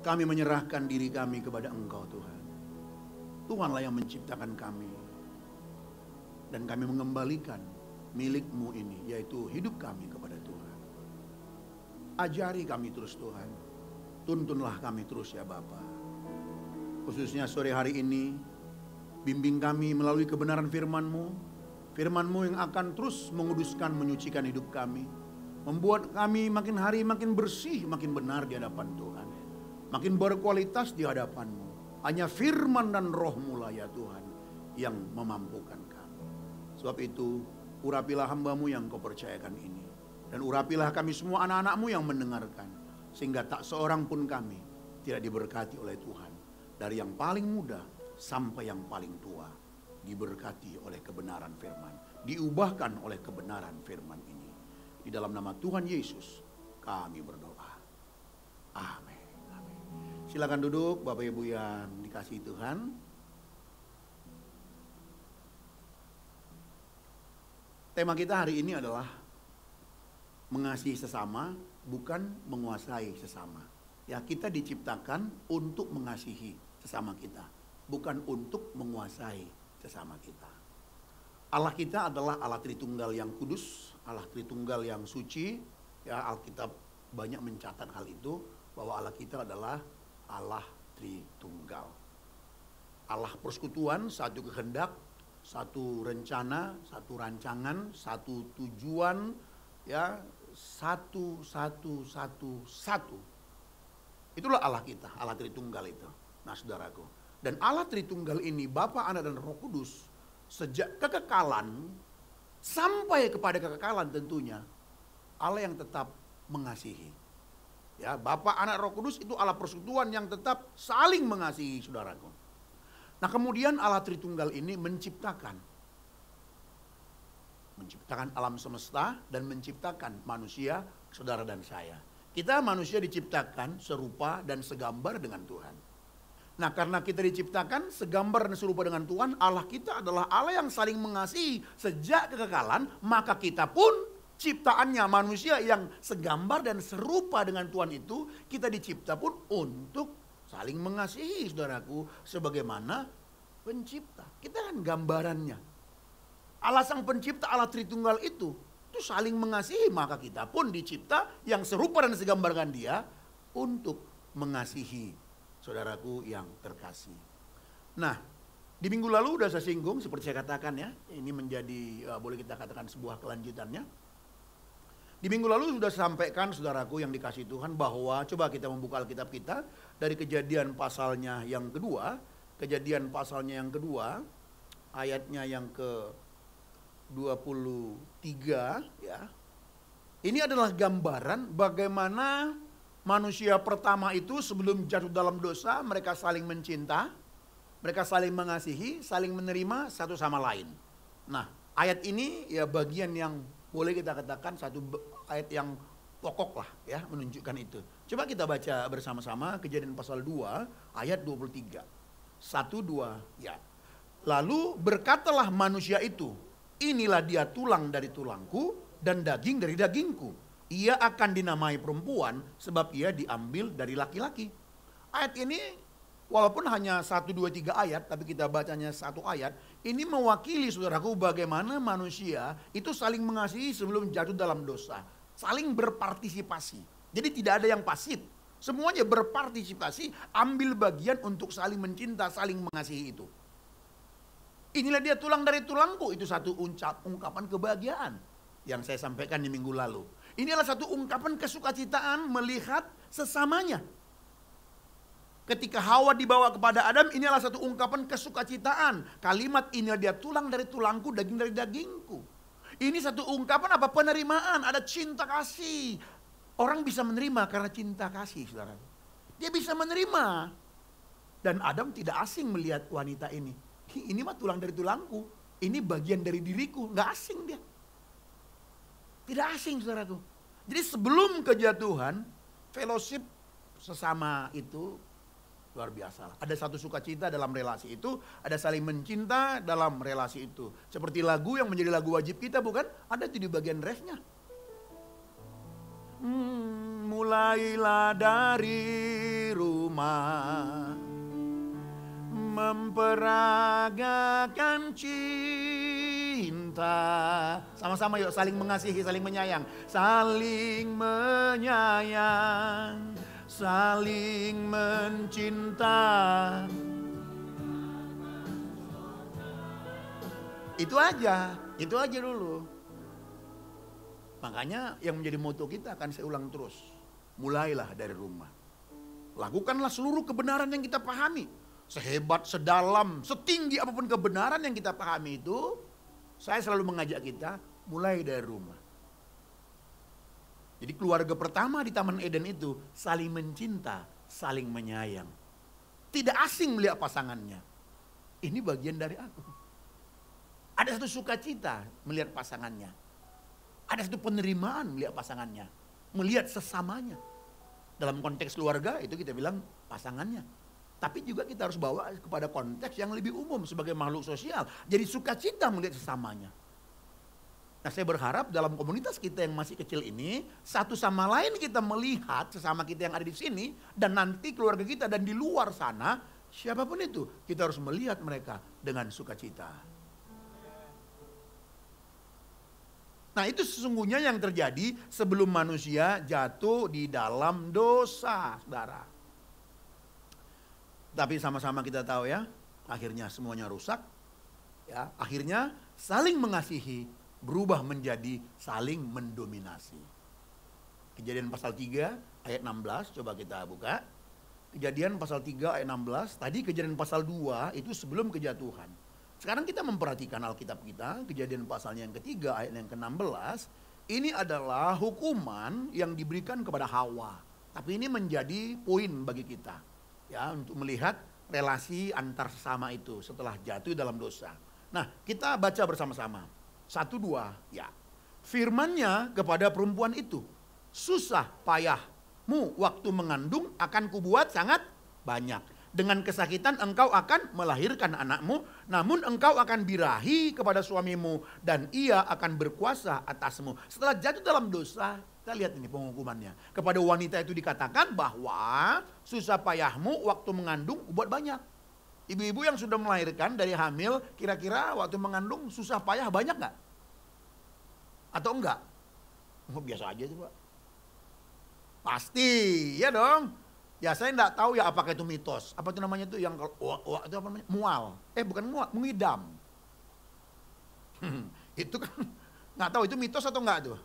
Kami menyerahkan diri kami kepada Engkau Tuhan. Tuhanlah yang menciptakan kami. Dan kami mengembalikan milik-Mu ini, yaitu hidup kami kepada Tuhan. Ajari kami terus Tuhan. Tuntunlah kami terus ya Bapa. Khususnya sore hari ini, bimbing kami melalui kebenaran firman-Mu. Firman-Mu yang akan terus menguduskan, menyucikan hidup kami. Membuat kami makin hari makin bersih, makin benar di hadapan Tuhan. Makin berkualitas di hadapan-Mu. Hanya firman dan roh-Mu lah ya Tuhan yang memampukan kami. Sebab itu urapilah hamba-Mu yang Kau percayakan ini. Dan urapilah kami semua anak-anak-Mu yang mendengarkan. Sehingga tak seorang pun kami tidak diberkati oleh Tuhan. Dari yang paling muda sampai yang paling tua. Diberkati oleh kebenaran firman. Diubahkan oleh kebenaran firman ini. Di dalam nama Tuhan Yesus kami berdoa. Amin. Silakan duduk Bapak Ibu yang dikasihi Tuhan. Tema kita hari ini adalah mengasihi sesama, bukan menguasai sesama. Ya, kita diciptakan untuk mengasihi sesama kita, bukan untuk menguasai sesama kita. Allah kita adalah Allah Tritunggal yang kudus, Allah Tritunggal yang suci. Ya, Alkitab banyak mencatat hal itu, bahwa Allah kita adalah Allah Tritunggal. Allah persekutuan, satu kehendak, satu rencana, satu rancangan, satu tujuan, ya, satu. Itulah Allah kita, Allah Tritunggal itu. Nah saudaraku, dan Allah Tritunggal ini Bapa, Anak dan Roh Kudus, sejak kekekalan sampai kepada kekekalan tentunya, Allah yang tetap mengasihi. Ya, Bapa, Anak, Roh Kudus itu Allah persekutuan yang tetap saling mengasihi saudaraku. Nah kemudian Allah Tritunggal ini menciptakan alam semesta dan menciptakan manusia, saudara dan saya. Kita manusia diciptakan serupa dan segambar dengan Tuhan. Nah karena kita diciptakan segambar dan serupa dengan Tuhan, Allah kita adalah Allah yang saling mengasihi sejak kekekalan, maka kita pun ciptaannya manusia yang segambar dan serupa dengan Tuhan itu, kita dicipta pun untuk saling mengasihi saudaraku, sebagaimana pencipta. Kita kan gambarannya. Allah sang pencipta, Allah Tritunggal itu saling mengasihi, maka kita pun dicipta yang serupa dan segambar dengan Dia untuk mengasihi saudaraku yang terkasih. Nah, di minggu lalu sudah saya singgung, seperti saya katakan ya, ini menjadi boleh kita katakan sebuah kelanjutannya. Di minggu lalu sudah sampaikan saudaraku yang dikasihi Tuhan bahwa coba kita membuka Alkitab kita dari Kejadian pasalnya yang kedua. Kejadian pasalnya yang kedua, ayatnya yang ke-23 ya. Ini adalah gambaran bagaimana manusia pertama itu sebelum jatuh dalam dosa, mereka saling mencinta, mereka saling mengasihi, saling menerima satu sama lain. Nah, ayat ini ya bagian yang boleh kita katakan satu ayat yang pokok lah ya, menunjukkan itu. Coba kita baca bersama-sama Kejadian pasal 2 ayat 23. 1, 2 ya. Lalu berkatalah manusia itu, inilah dia tulang dari tulangku dan daging dari dagingku. Ia akan dinamai perempuan sebab ia diambil dari laki-laki. Ayat ini walaupun hanya 1, 2, 3 ayat, tapi kita bacanya satu ayat. Ini mewakili saudaraku bagaimana manusia itu saling mengasihi sebelum jatuh dalam dosa. Saling berpartisipasi. Jadi tidak ada yang pasif. Semuanya berpartisipasi, ambil bagian untuk saling mencinta, saling mengasihi itu. Inilah dia tulang dari tulangku. Itu satu ungkapan kebahagiaan yang saya sampaikan di minggu lalu. Ini adalah satu ungkapan kesukacitaan melihat sesamanya. Ketika Hawa dibawa kepada Adam, ini adalah satu ungkapan kesukacitaan. Kalimat ini dia tulang dari tulangku, daging dari dagingku. Ini satu ungkapan apa? Penerimaan, ada cinta kasih. Orang bisa menerima karena cinta kasih, saudara. Dia bisa menerima. Dan Adam tidak asing melihat wanita ini. Ini mah tulang dari tulangku. Ini bagian dari diriku. Nggak asing dia. Tidak asing, saudaraku. Jadi sebelum kejatuhan, fellowship sesama itu luar biasa. Ada satu sukacita dalam relasi itu, ada saling mencinta dalam relasi itu. Seperti lagu yang menjadi lagu wajib kita, bukan? Ada di bagian refnya. Mulailah dari rumah rumah, memperagakan cinta. Sama-sama yuk, saling mengasihi, saling menyayang. Saling menyayang, saling mencinta. Itu aja dulu. Makanya yang menjadi moto kita akan saya ulang terus. Mulailah dari rumah. Lakukanlah seluruh kebenaran yang kita pahami. Sehebat, sedalam, setinggi apapun kebenaran yang kita pahami itu, saya selalu mengajak kita mulai dari rumah. Jadi keluarga pertama di Taman Eden itu saling mencinta, saling menyayang. Tidak asing melihat pasangannya. Ini bagian dari aku. Ada satu sukacita melihat pasangannya. Ada satu penerimaan melihat pasangannya. Melihat sesamanya. Dalam konteks keluarga itu kita bilang pasangannya. Tapi juga kita harus bawa kepada konteks yang lebih umum sebagai makhluk sosial. Jadi sukacita melihat sesamanya. Nah, saya berharap dalam komunitas kita yang masih kecil ini, satu sama lain kita melihat sesama kita yang ada di sini, dan nanti keluarga kita dan di luar sana, siapapun itu, kita harus melihat mereka dengan sukacita. Nah, itu sesungguhnya yang terjadi sebelum manusia jatuh di dalam dosa, saudara. Tapi sama-sama kita tahu ya, akhirnya semuanya rusak. Ya, akhirnya saling mengasihi berubah menjadi saling mendominasi. Kejadian pasal 3 ayat 16, coba kita buka. Kejadian pasal 3 ayat 16, tadi kejadian pasal 2 itu sebelum kejatuhan. Sekarang kita memperhatikan Alkitab kita, kejadian pasalnya yang ketiga ayat yang ke-16. Ini adalah hukuman yang diberikan kepada Hawa. Tapi ini menjadi poin bagi kita. Ya, untuk melihat relasi antar sesama itu setelah jatuh dalam dosa. Nah, kita baca bersama-sama. 1, 2, ya. Firman-Nya kepada perempuan itu, susah payahmu waktu mengandung akan kubuat sangat banyak. Dengan kesakitan engkau akan melahirkan anakmu, namun engkau akan birahi kepada suamimu dan ia akan berkuasa atasmu. Setelah jatuh dalam dosa, kita lihat ini penghukumannya. Kepada wanita itu dikatakan bahwa susah payahmu waktu mengandung buat banyak. Ibu-ibu yang sudah melahirkan dari hamil, kira-kira waktu mengandung susah payah banyak nggak? Atau enggak? Biasa aja itu Pak. Pasti, ya dong. Ya saya enggak tahu ya apakah itu mitos. Apa itu namanya itu yang itu apa namanya? Mual. Bukan mual, mengidam. Itu kan nggak tahu itu mitos atau enggak tuh.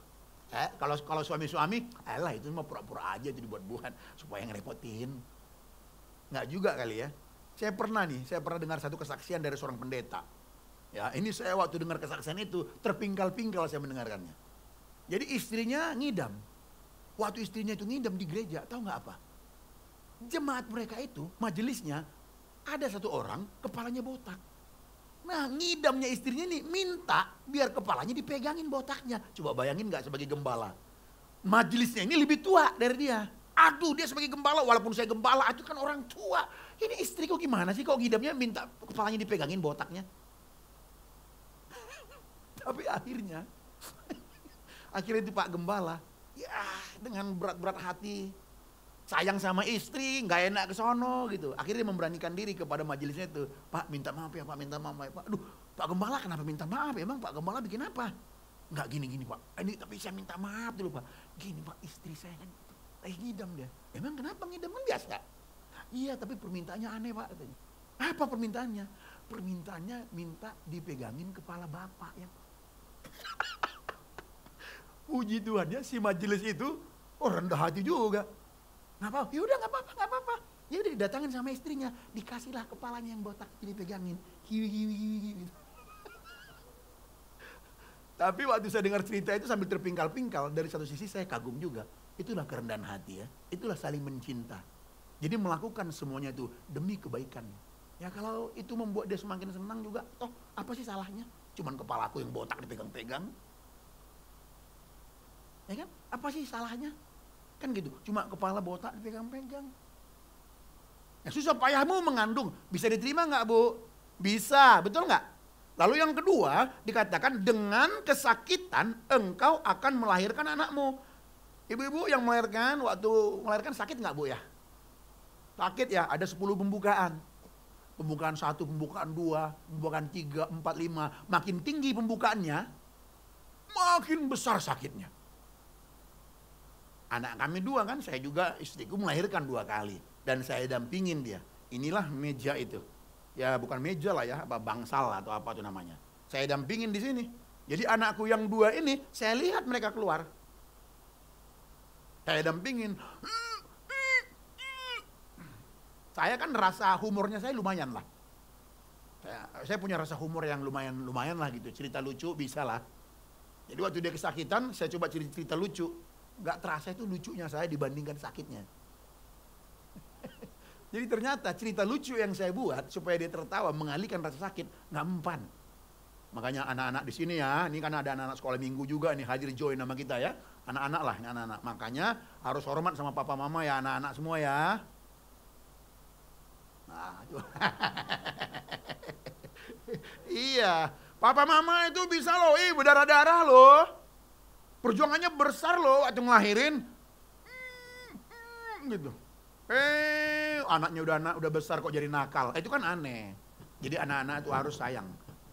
Kalau suami-suami, elah itu mah pura-pura aja itu dibuat-buat supaya ngerepotin. Nggak juga kali ya. Saya pernah dengar satu kesaksian dari seorang pendeta. Ya, ini saya waktu dengar kesaksian itu terpingkal-pingkal saya mendengarkannya. Jadi istrinya ngidam. Waktu istrinya itu ngidam di gereja, tahu nggak apa? Jemaat mereka itu, majelisnya, ada satu orang kepalanya botak. Nah, ngidamnya istrinya ini minta biar kepalanya dipegangin botaknya. Coba bayangin nggak sebagai gembala. Majelisnya ini lebih tua dari dia. Aduh, dia sebagai gembala, walaupun saya gembala, itu kan orang tua. Ini istriku gimana sih kok ngidamnya minta kepalanya dipegangin botaknya? Tapi akhirnya itu Pak Gembala, ya dengan berat-berat hati, sayang sama istri, nggak enak ke sono gitu. Akhirnya memberanikan diri kepada majelisnya itu, Pak minta maaf ya Pak, minta maaf ya Pak. Aduh, Pak Gembala kenapa minta maaf? Emang Pak Gembala bikin apa? Nggak gini Pak, ini tapi saya minta maaf dulu Pak. Gini Pak, istri saya kan lagi ngidam dia. Emang kenapa ngidam, kan biasa? Iya, tapi permintaannya aneh Pak katanya. Apa permintaannya? Permintaannya minta dipegangin kepala bapak ya. Puji Tuhan ya, si majelis itu rendah hati juga. Nggak apa-apa, yaudah nggak apa-apa. Ya udah didatangin sama istrinya, dikasihlah kepalanya yang botak, dipegangin. Hiwi. Tapi waktu saya dengar cerita itu sambil terpingkal-pingkal, dari satu sisi saya kagum juga. Itulah kerendahan hati ya, itulah saling mencinta. Jadi melakukan semuanya itu demi kebaikan. Ya kalau itu membuat dia semakin senang juga, toh apa sih salahnya? Cuman kepalaku yang botak dipegang-pegang. Ya kan? Apa sih salahnya? Kan gitu, cuma kepala botak dipegang-pegang. Ya, susah payahmu mengandung, bisa diterima nggak Bu? Bisa, betul nggak? Lalu yang kedua dikatakan dengan kesakitan engkau akan melahirkan anakmu. Ibu-ibu yang melahirkan, waktu melahirkan sakit nggak Bu ya? Sakit ya, ada 10 pembukaan. Pembukaan 1, pembukaan 2, pembukaan 3, 4, 5. Makin tinggi pembukaannya, makin besar sakitnya. Anak kami 2 kan, saya juga istriku melahirkan 2 kali. Dan saya dampingin dia. Inilah meja itu. Ya bukan meja lah ya, apa bangsal atau apa itu namanya. Saya dampingin di sini. Jadi anakku yang 2 ini, saya lihat mereka keluar. Saya dampingin. Saya kan rasa humornya saya lumayan lah. Saya punya rasa humor yang lumayan lah gitu. Cerita lucu bisa lah. Jadi waktu dia kesakitan, saya coba cerita lucu. Gak terasa itu lucunya saya dibandingkan sakitnya. Jadi ternyata cerita lucu yang saya buat supaya dia tertawa mengalihkan rasa sakit nggak mempan. Makanya anak-anak di sini ya, ini kan ada anak-anak sekolah minggu juga nih hadir join sama kita ya. Anak-anak lah, ini anak-anak. Makanya harus hormat sama papa mama ya anak-anak semua ya. Nah, iya, papa mama itu bisa loh, berdarah-darah loh. Perjuangannya besar loh waktu ngelahirin. Gitu. Anaknya udah besar kok jadi nakal. Itu kan aneh. Jadi anak-anak itu harus sayang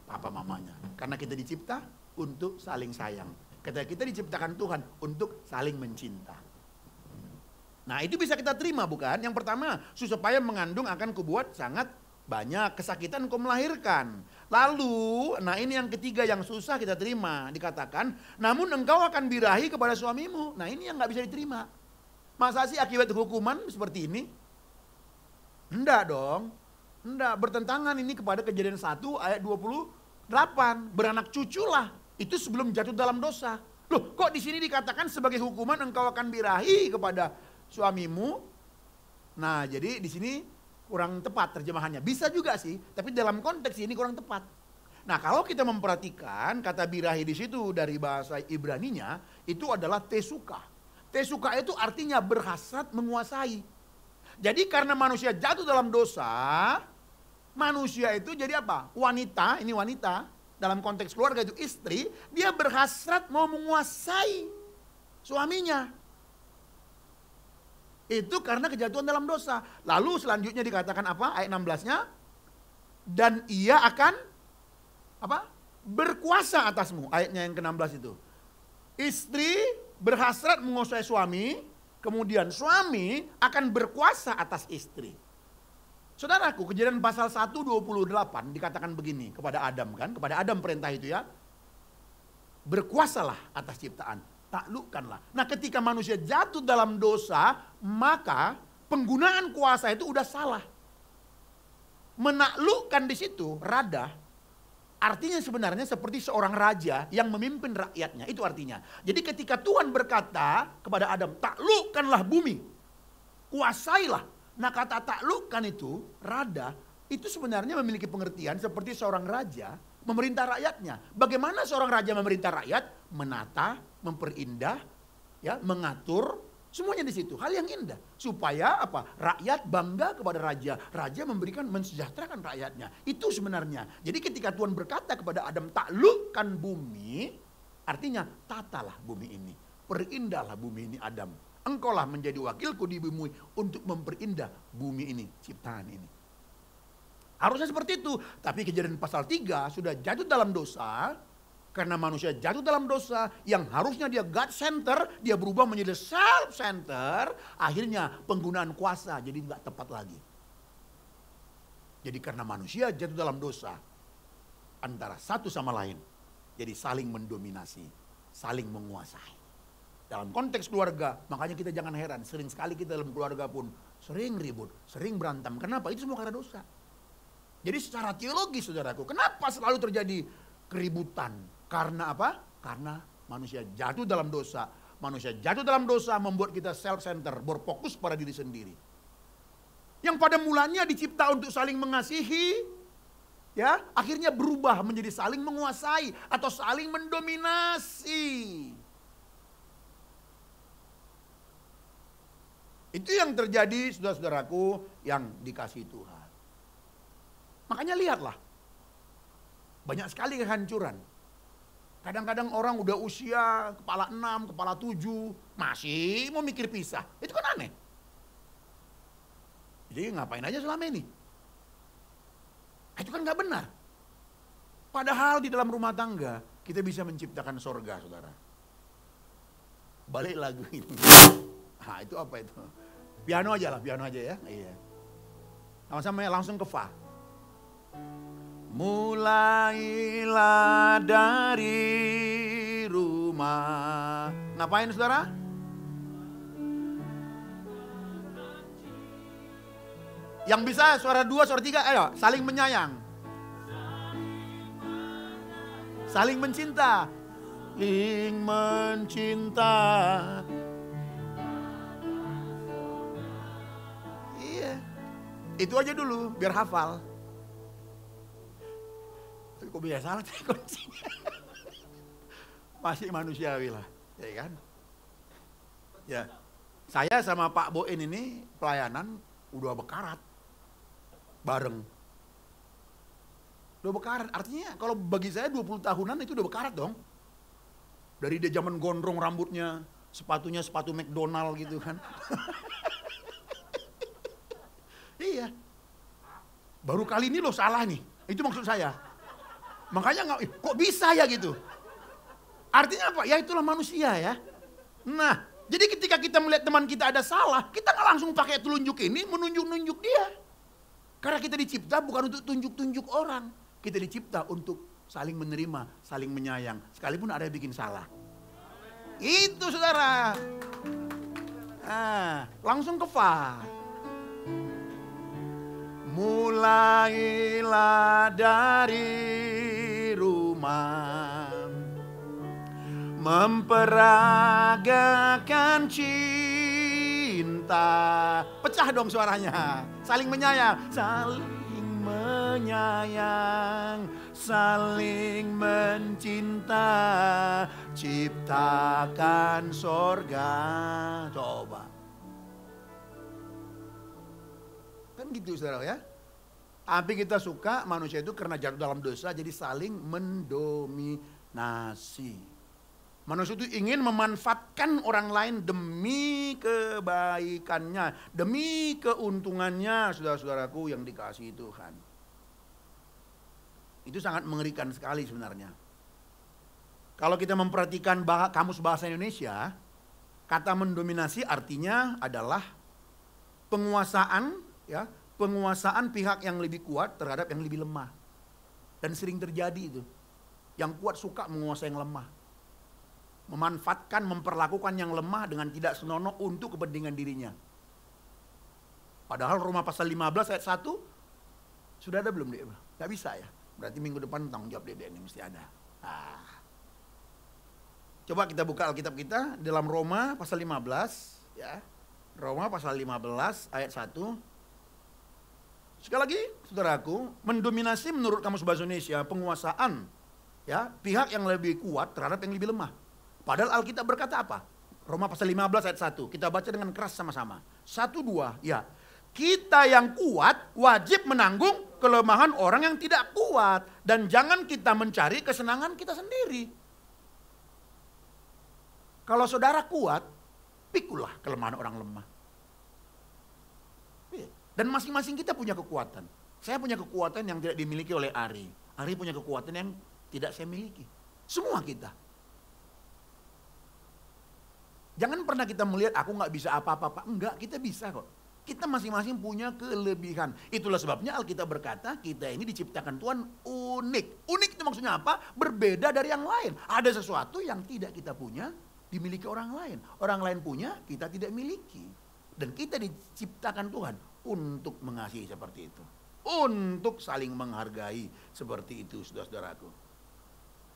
papa mamanya. Karena kita dicipta untuk saling sayang. Kita diciptakan Tuhan untuk saling mencinta. Nah itu bisa kita terima bukan? Yang pertama, susah payah mengandung akan kubuat sangat banyak kesakitan kau melahirkan. Lalu, nah ini yang ketiga yang susah kita terima. Dikatakan, namun engkau akan birahi kepada suamimu. Nah ini yang gak bisa diterima. Masa sih akibat hukuman seperti ini? Enggak dong. Enggak, bertentangan ini kepada Kejadian 1 ayat 28. Beranak cuculah. Itu sebelum jatuh dalam dosa. Loh, kok di sini dikatakan sebagai hukuman engkau akan birahi kepada suamimu? Nah, jadi di sini kurang tepat terjemahannya. Bisa juga sih, tapi dalam konteks ini kurang tepat. Nah, kalau kita memperhatikan kata birahi di situ dari bahasa Ibraninya itu adalah tesuka. Tesuka itu artinya berhasrat menguasai. Jadi karena manusia jatuh dalam dosa, manusia itu jadi apa? Wanita, ini wanita, dalam konteks keluarga itu istri, dia berhasrat mau menguasai suaminya. Itu karena kejatuhan dalam dosa. Lalu selanjutnya dikatakan apa? Ayat 16-nya. Dan ia akan apa? Berkuasa atasmu. Ayatnya yang ke-16 itu. Istri berhasrat menguasai suami, kemudian suami akan berkuasa atas istri. Saudaraku, Kejadian pasal 1:28 dikatakan begini kepada Adam kan? Kepada Adam perintah itu ya. Berkuasalah atas ciptaan. Taklukkanlah. Nah ketika manusia jatuh dalam dosa, maka penggunaan kuasa itu udah salah. Menaklukkan di situ, rada, artinya sebenarnya seperti seorang raja yang memimpin rakyatnya. Itu artinya. Jadi ketika Tuhan berkata kepada Adam, taklukkanlah bumi, kuasailah. Nah kata taklukkan itu, rada, itu sebenarnya memiliki pengertian seperti seorang raja memerintah rakyatnya. Bagaimana seorang raja memerintah rakyat? Menata, memperindah, ya, mengatur, semuanya di situ. Hal yang indah supaya apa? Rakyat bangga kepada raja. Raja memberikan mensejahterakan rakyatnya. Itu sebenarnya. Jadi ketika Tuhan berkata kepada Adam, taklukkan bumi, artinya tatalah bumi ini. Perindahlah bumi ini Adam. Engkaulah menjadi wakilku di bumi untuk memperindah bumi ini, ciptaan ini. Harusnya seperti itu. Tapi Kejadian pasal 3 sudah jatuh dalam dosa. Karena manusia jatuh dalam dosa yang harusnya dia God center, dia berubah menjadi self center. Akhirnya penggunaan kuasa jadi nggak tepat lagi. Jadi karena manusia jatuh dalam dosa antara satu sama lain, jadi saling mendominasi, saling menguasai. Dalam konteks keluarga, makanya kita jangan heran, sering sekali kita dalam keluarga pun sering ribut, sering berantem. Kenapa? Itu semua karena dosa. Jadi secara teologis saudaraku, kenapa selalu terjadi keributan? Karena apa? Karena manusia jatuh dalam dosa. Manusia jatuh dalam dosa membuat kita self-center, berfokus pada diri sendiri. Yang pada mulanya dicipta untuk saling mengasihi, ya, akhirnya berubah menjadi saling menguasai atau saling mendominasi. Itu yang terjadi saudara-saudaraku yang dikasihi Tuhan. Makanya lihatlah, banyak sekali kehancuran. Kadang-kadang orang udah usia kepala 6, kepala 7, masih mau mikir pisah. Itu kan aneh. Jadi ngapain aja selama ini? Itu kan nggak benar. Padahal di dalam rumah tangga kita bisa menciptakan sorga, saudara. Balik lagu ini. Nah itu apa itu? Piano aja lah, piano aja ya. Iya. Sama-sama ya, langsung ke fa. Mulailah dari rumah. Ngapain saudara? Yang bisa suara 2, suara 3, ayo saling menyayang. Saling mencinta. Saling mencinta. Iya. Itu aja dulu biar hafal. Tapi kok bisa salah kuncinya? Masih manusiawi lah, ya kan? Ya. Saya sama Pak Boen ini pelayanan udah bekarat. Bareng. Udah bekarat, artinya kalau bagi saya 20 tahunan itu udah bekarat dong. Dari dia zaman gondrong rambutnya, sepatunya sepatu McDonald gitu kan. Iya. Baru kali ini lo salah nih, itu maksud saya. Makanya nggak, kok bisa ya gitu. Artinya apa? Ya itulah manusia ya. Nah, jadi ketika kita melihat teman kita ada salah, kita nggak langsung pakai telunjuk ini menunjuk-nunjuk dia. Karena kita dicipta bukan untuk tunjuk-tunjuk orang. Kita dicipta untuk saling menerima, saling menyayang. Sekalipun ada yang bikin salah. Itu saudara. Nah, langsung ke fa. Mulailah dari rumah. Memperagakan cinta. Pecah dong suaranya. Saling menyayang. Saling menyayang. Saling mencinta. Ciptakan sorga. Coba. Kan gitu saudara ya. Tapi kita suka manusia itu karena jatuh dalam dosa jadi saling mendominasi. Manusia itu ingin memanfaatkan orang lain demi kebaikannya, demi keuntungannya, saudara-saudaraku yang dikasihi Tuhan. Itu sangat mengerikan sekali sebenarnya. Kalau kita memperhatikan kamus bahasa Indonesia, kata mendominasi artinya adalah penguasaan, ya, penguasaan pihak yang lebih kuat terhadap yang lebih lemah. Dan sering terjadi itu. Yang kuat suka menguasai yang lemah. Memanfaatkan, memperlakukan yang lemah dengan tidak senonoh untuk kepentingan dirinya. Padahal Roma pasal 15 ayat 1 sudah ada belum dia? Gak bisa ya. Berarti minggu depan tanggung jawab dia ini mesti ada. Coba kita buka Alkitab kita dalam Roma pasal 15 ya. Roma pasal 15 ayat 1. Sekali lagi, saudaraku, mendominasi menurut Kamus Bahasa Indonesia penguasaan ya pihak yang lebih kuat terhadap yang lebih lemah. Padahal Alkitab berkata apa? Roma pasal 15 ayat 1. Kita baca dengan keras sama-sama. 1, 2, ya. Kita yang kuat wajib menanggung kelemahan orang yang tidak kuat. Dan jangan kita mencari kesenangan kita sendiri. Kalau saudara kuat, pikulah kelemahan orang lemah. Dan masing-masing kita punya kekuatan. Saya punya kekuatan yang tidak dimiliki oleh Ari. Ari punya kekuatan yang tidak saya miliki. Semua kita. Jangan pernah kita melihat aku nggak bisa apa-apa. Enggak, kita bisa kok. Kita masing-masing punya kelebihan. Itulah sebabnya Alkitab berkata kita ini diciptakan Tuhan unik. Unik itu maksudnya apa? Berbeda dari yang lain. Ada sesuatu yang tidak kita punya dimiliki orang lain. Orang lain punya, kita tidak miliki. Dan kita diciptakan Tuhan untuk mengasihi seperti itu. Untuk saling menghargai seperti itu, saudara-saudaraku.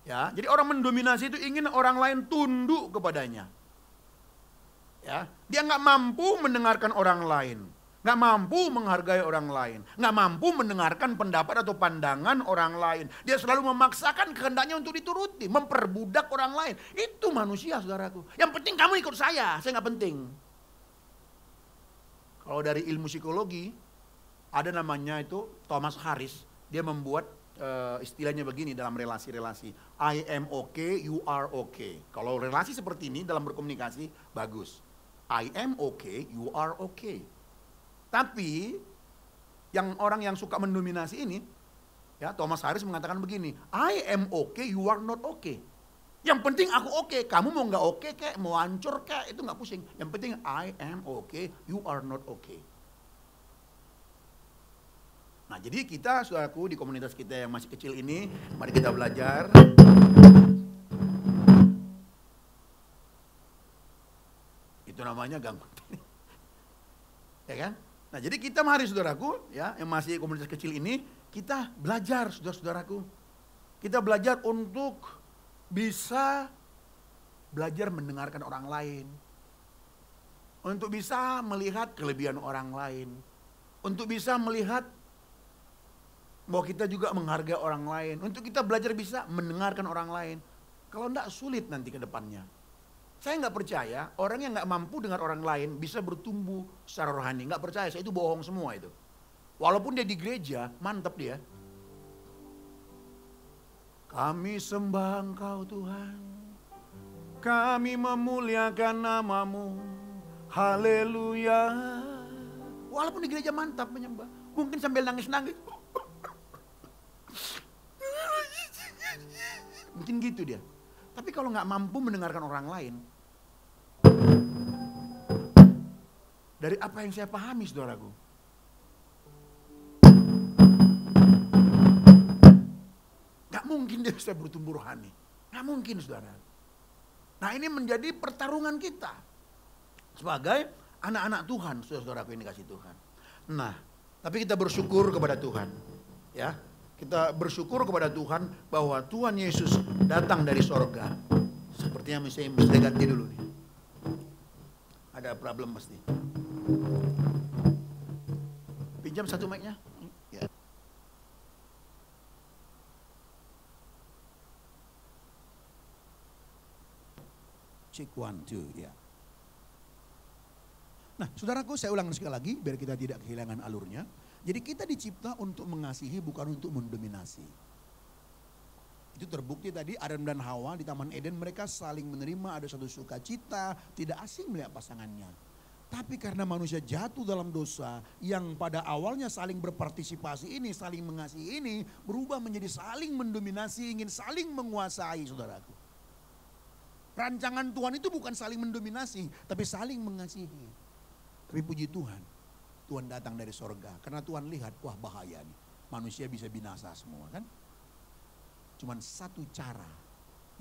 Ya, jadi orang mendominasi itu ingin orang lain tunduk kepadanya. Ya, dia nggak mampu mendengarkan orang lain, nggak mampu menghargai orang lain, nggak mampu mendengarkan pendapat atau pandangan orang lain. Dia selalu memaksakan kehendaknya untuk dituruti, memperbudak orang lain. Itu manusia, saudaraku. Yang penting kamu ikut saya nggak penting. Kalau dari ilmu psikologi, ada namanya itu Thomas Harris. Dia membuat istilahnya begini dalam relasi-relasi. I am okay, you are okay. Kalau relasi seperti ini dalam berkomunikasi, bagus. I am okay, you are okay. Tapi yang orang yang suka mendominasi ini, ya Thomas Harris mengatakan begini, I am okay, you are not okay. Yang penting aku oke, kamu mau nggak oke kek, mau hancur kek, itu nggak pusing. Yang penting I am okay, you are not okay. Nah jadi kita, saudaraku, di komunitas kita yang masih kecil ini, mari kita belajar. Itu namanya gampang. Ya kan? Nah jadi kita mari saudaraku, ya yang masih komunitas kecil ini, kita belajar saudara-saudaraku. Kita belajar untuk bisa belajar mendengarkan orang lain. Untuk bisa melihat kelebihan orang lain. Untuk bisa melihat bahwa kita juga menghargai orang lain. Untuk kita belajar bisa mendengarkan orang lain. Kalau enggak sulit nanti ke depannya. Saya nggak percaya orang yang nggak mampu dengar orang lain bisa bertumbuh secara rohani. Nggak percaya, saya itu bohong semua itu. Walaupun dia di gereja, mantap dia. Kami sembah Engkau Tuhan, kami memuliakan nama-Mu, haleluya. Walaupun di gereja mantap menyembah, mungkin sambil nangis-nangis. Mungkin gitu dia. Tapi kalau nggak mampu mendengarkan orang lain, dari apa yang saya pahami saudaraku, gak mungkin dia bisa bertumbuh rohani. Gak mungkin saudara. Nah ini menjadi pertarungan kita sebagai anak-anak Tuhan, saudara-saudaraku yang dikasih Tuhan. Nah, tapi kita bersyukur kepada Tuhan. Ya, kita bersyukur kepada Tuhan bahwa Tuhan Yesus datang dari sorga. Sepertinya mesti ganti dulu nih. Ada problem pasti. Pinjam satu mic-nya. Ya. Check 1, 2, ya. Nah, saudaraku, saya ulang sekali lagi biar kita tidak kehilangan alurnya. Jadi kita dicipta untuk mengasihi, bukan untuk mendominasi. Itu terbukti tadi Adam dan Hawa di Taman Eden, mereka saling menerima, ada satu sukacita, tidak asing melihat pasangannya. Tapi karena manusia jatuh dalam dosa yang pada awalnya saling berpartisipasi ini, saling mengasihi ini, berubah menjadi saling mendominasi, ingin saling menguasai, saudaraku. Rancangan Tuhan itu bukan saling mendominasi, tapi saling mengasihi. Tapi puji Tuhan, Tuhan datang dari sorga. Karena Tuhan lihat, wah bahaya nih, manusia bisa binasa semua kan. Cuman satu cara,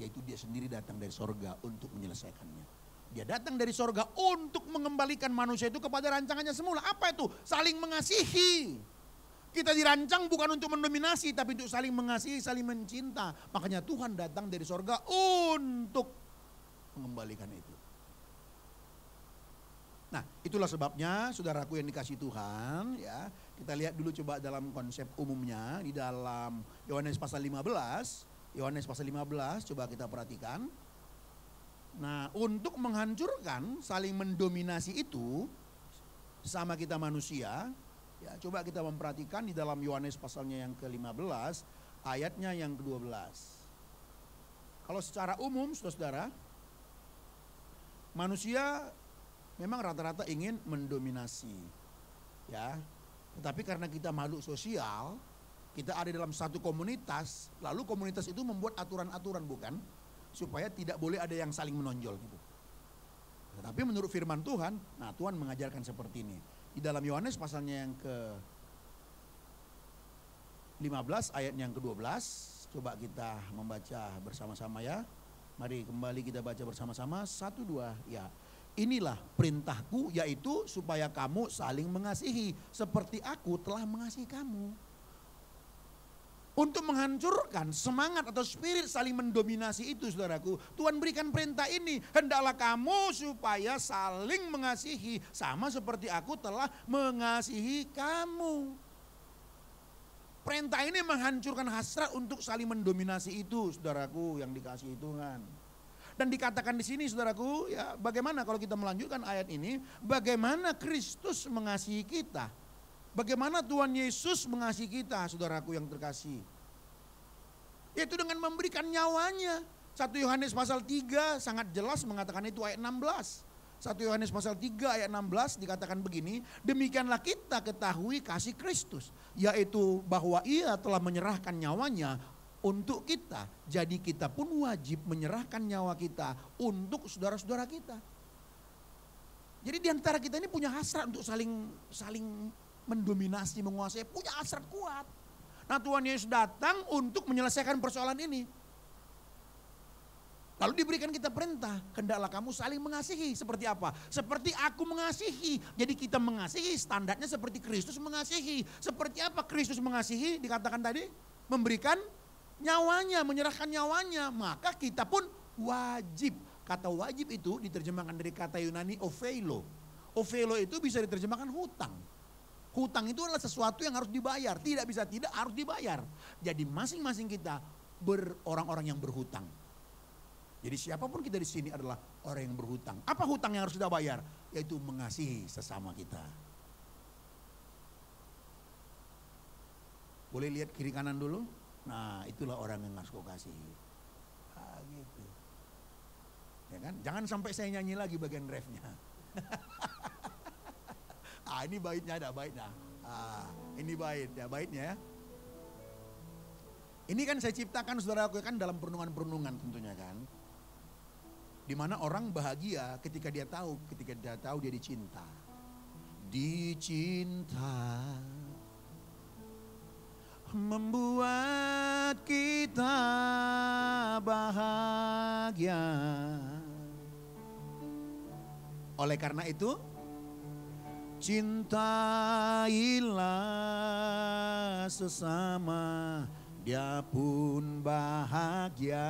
yaitu dia sendiri datang dari sorga untuk menyelesaikannya. Dia datang dari sorga untuk mengembalikan manusia itu kepada rancangannya semula. Apa itu? Saling mengasihi. Kita dirancang bukan untuk mendominasi, tapi untuk saling mengasihi, saling mencinta. Makanya Tuhan datang dari sorga untuk mengembalikan itu. Nah, itulah sebabnya saudaraku yang dikasih Tuhan, ya. Kita lihat dulu coba dalam konsep umumnya di dalam Yohanes pasal 15. Yohanes pasal 15 coba kita perhatikan. Nah, untuk menghancurkan, saling mendominasi itu sama kita manusia, ya, coba kita memperhatikan di dalam Yohanes pasalnya yang ke-15, ayatnya yang ke-12. Kalau secara umum, saudara-saudara, manusia memang rata-rata ingin mendominasi, ya. Tetapi karena kita makhluk sosial, kita ada dalam satu komunitas, lalu komunitas itu membuat aturan-aturan, bukan? Supaya tidak boleh ada yang saling menonjol gitu. Tetapi menurut firman Tuhan, nah Tuhan mengajarkan seperti ini. Di dalam Yohanes pasalnya yang ke-15 ayat yang ke-12, coba kita membaca bersama-sama ya. Mari kembali kita baca bersama-sama, 1, 2, ya. Inilah perintahku, yaitu supaya kamu saling mengasihi seperti aku telah mengasihi kamu. Untuk menghancurkan semangat atau spirit saling mendominasi itu, saudaraku, Tuhan berikan perintah ini. Hendaklah kamu supaya saling mengasihi sama seperti aku telah mengasihi kamu. Perintah ini menghancurkan hasrat untuk saling mendominasi itu, saudaraku yang dikasihi Tuhan. Dan dikatakan di sini, saudaraku, ya, bagaimana kalau kita melanjutkan ayat ini, bagaimana Kristus mengasihi kita? Bagaimana Tuhan Yesus mengasihi kita, saudaraku yang terkasih? Yaitu dengan memberikan nyawanya. 1 Yohanes pasal 3 sangat jelas mengatakan itu ayat 16. 1 Yohanes pasal 3 ayat 16 dikatakan begini, demikianlah kita ketahui kasih Kristus, yaitu bahwa ia telah menyerahkan nyawanya untuk kita. Jadi kita pun wajib menyerahkan nyawa kita untuk saudara-saudara kita. Jadi diantara kita ini punya hasrat untuk saling mendominasi, menguasai, punya hasrat kuat. Nah Tuhan Yesus datang untuk menyelesaikan persoalan ini. Lalu diberikan kita perintah, hendaklah kamu saling mengasihi. Seperti apa? Seperti aku mengasihi. Jadi kita mengasihi, standarnya seperti Kristus mengasihi. Seperti apa Kristus mengasihi? Dikatakan tadi, memberikan nyawanya, menyerahkan nyawanya. Maka kita pun wajib. Kata wajib itu diterjemahkan dari kata Yunani ophelo. Ophelo itu bisa diterjemahkan hutang. Hutang itu adalah sesuatu yang harus dibayar. Tidak bisa tidak, harus dibayar. Jadi masing-masing kita orang-orang yang berhutang. Jadi siapapun kita di sini adalah orang yang berhutang. Apa hutang yang harus kita bayar? Yaitu mengasihi sesama kita. Boleh lihat kiri kanan dulu? Nah itulah orang yang harus kau kasihi. Ah, gitu. Ya kan? Jangan sampai saya nyanyi lagi bagian refnya. Ini baitnya ada baitnya. Ini baitnya ya. Ini kan saya ciptakan saudaraku kan dalam perenungan-perenungan tentunya kan. Di mana orang bahagia ketika dia tahu dia dicinta. Dicinta membuat kita bahagia. Oleh karena itu, cintailah sesama, dia pun bahagia.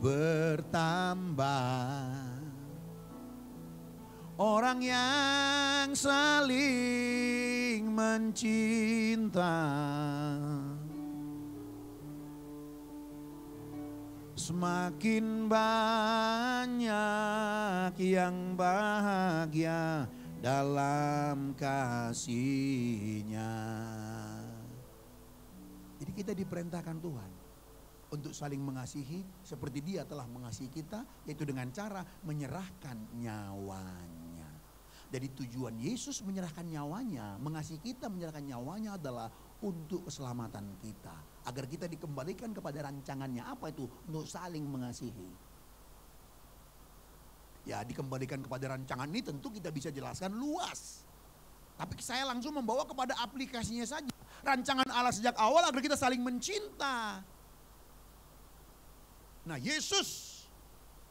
Bertambah orang yang saling mencinta, semakin banyak yang bahagia dalam kasih-Nya. Jadi kita diperintahkan Tuhan untuk saling mengasihi seperti Dia telah mengasihi kita, yaitu dengan cara menyerahkan nyawanya. Jadi tujuan Yesus menyerahkan nyawanya, mengasihi kita menyerahkan nyawanya adalah untuk keselamatan kita. Agar kita dikembalikan kepada rancangannya. Apa itu? Untuk saling mengasihi. Ya dikembalikan kepada rancangan ini tentu kita bisa jelaskan luas. Tapi saya langsung membawa kepada aplikasinya saja. Rancangan Allah sejak awal agar kita saling mencinta. Nah Yesus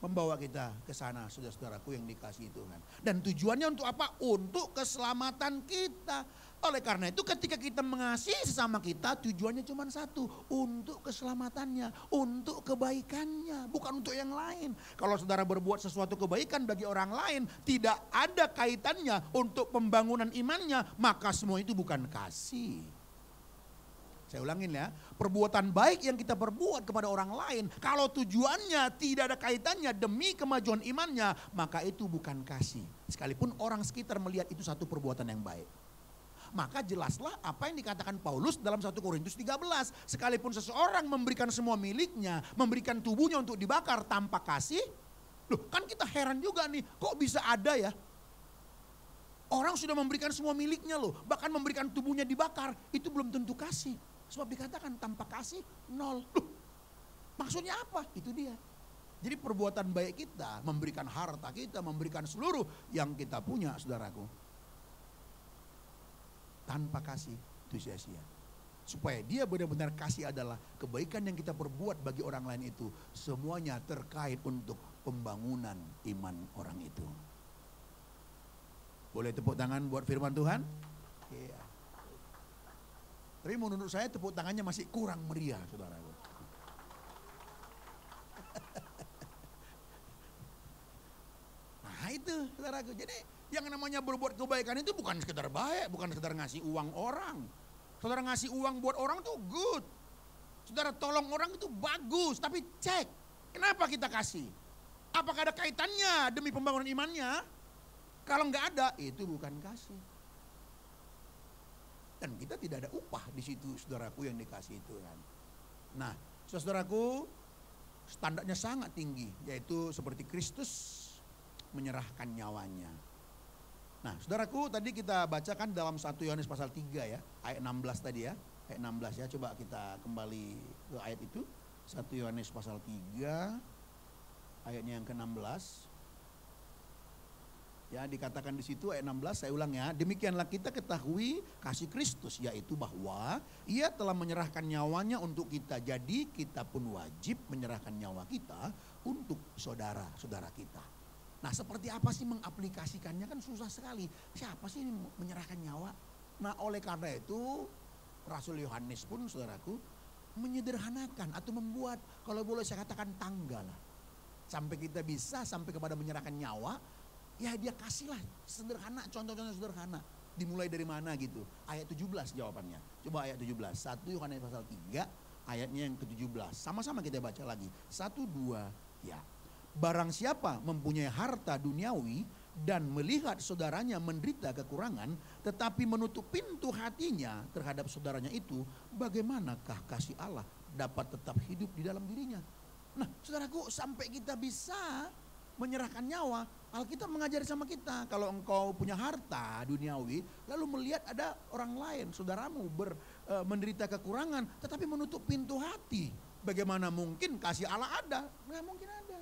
membawa kita ke sana saudara-saudaraku yang dikasihi Tuhan. Dan tujuannya untuk apa? Untuk keselamatan kita. Oleh karena itu ketika kita mengasihi sesama kita tujuannya cuma satu. Untuk keselamatannya, untuk kebaikannya, bukan untuk yang lain. Kalau saudara berbuat sesuatu kebaikan bagi orang lain tidak ada kaitannya untuk pembangunan imannya, maka semua itu bukan kasih. Saya ulangin ya, perbuatan baik yang kita perbuat kepada orang lain, kalau tujuannya tidak ada kaitannya demi kemajuan imannya, maka itu bukan kasih. Sekalipun orang sekitar melihat itu satu perbuatan yang baik. Maka jelaslah apa yang dikatakan Paulus dalam 1 Korintus 13. Sekalipun seseorang memberikan semua miliknya, memberikan tubuhnya untuk dibakar tanpa kasih, loh kan kita heran juga nih, kok bisa ada ya? Orang sudah memberikan semua miliknya loh, bahkan memberikan tubuhnya dibakar, itu belum tentu kasih. Sebab dikatakan tanpa kasih nol. Loh, maksudnya apa? Itu dia. Jadi perbuatan baik kita, memberikan harta kita, memberikan seluruh yang kita punya saudaraku. Tanpa kasih itu sia-sia. Supaya dia benar-benar kasih adalah kebaikan yang kita perbuat bagi orang lain itu. Semuanya terkait untuk pembangunan iman orang itu. Boleh tepuk tangan buat firman Tuhan? Iya. Tapi menurut saya tepuk tangannya masih kurang meriah, saudara. Nah itu, saudaraku. Jadi yang namanya berbuat kebaikan itu bukan sekedar baik, bukan sekedar ngasih uang orang. Saudara ngasih uang buat orang itu good. Saudara tolong orang itu bagus, tapi cek, kenapa kita kasih? Apakah ada kaitannya demi pembangunan imannya? Kalau nggak ada, itu bukan kasih. Dan kita tidak ada upah di situ, saudaraku yang dikasih Tuhan. Nah, saudaraku, standarnya sangat tinggi, yaitu seperti Kristus menyerahkan nyawanya. Nah, saudaraku, tadi kita bacakan dalam 1 Yohanes pasal 3 ya, ayat 16 tadi ya. Ayat 16 ya, coba kita kembali ke ayat itu. 1 Yohanes pasal 3 ayatnya yang ke-16. Ya, dikatakan di situ ayat 16, saya ulang ya. Demikianlah kita ketahui kasih Kristus, yaitu bahwa Ia telah menyerahkan nyawanya untuk kita. Jadi kita pun wajib menyerahkan nyawa kita untuk saudara-saudara kita. Nah, seperti apa sih mengaplikasikannya, kan susah sekali. Siapa sih ini menyerahkan nyawa? Nah, oleh karena itu Rasul Yohanes pun, saudaraku, menyederhanakan atau membuat, kalau boleh saya katakan, tangga lah. Sampai kita bisa sampai kepada menyerahkan nyawa, ya dia kasihlah sederhana, contoh-contoh sederhana. Dimulai dari mana gitu. Ayat 17 jawabannya. Coba ayat 17. 1 Yohanes pasal 3 ayatnya yang ke-17. Sama-sama kita baca lagi. 1, 2, ya. Barang siapa mempunyai harta duniawi dan melihat saudaranya menderita kekurangan, tetapi menutup pintu hatinya terhadap saudaranya itu, bagaimanakah kasih Allah dapat tetap hidup di dalam dirinya? Nah, saudaraku, sampai kita bisa menyerahkan nyawa, Alkitab mengajari sama kita, kalau engkau punya harta duniawi, lalu melihat ada orang lain, saudaramu menderita kekurangan, tetapi menutup pintu hati, bagaimana mungkin kasih Allah ada? Nggak mungkin ada.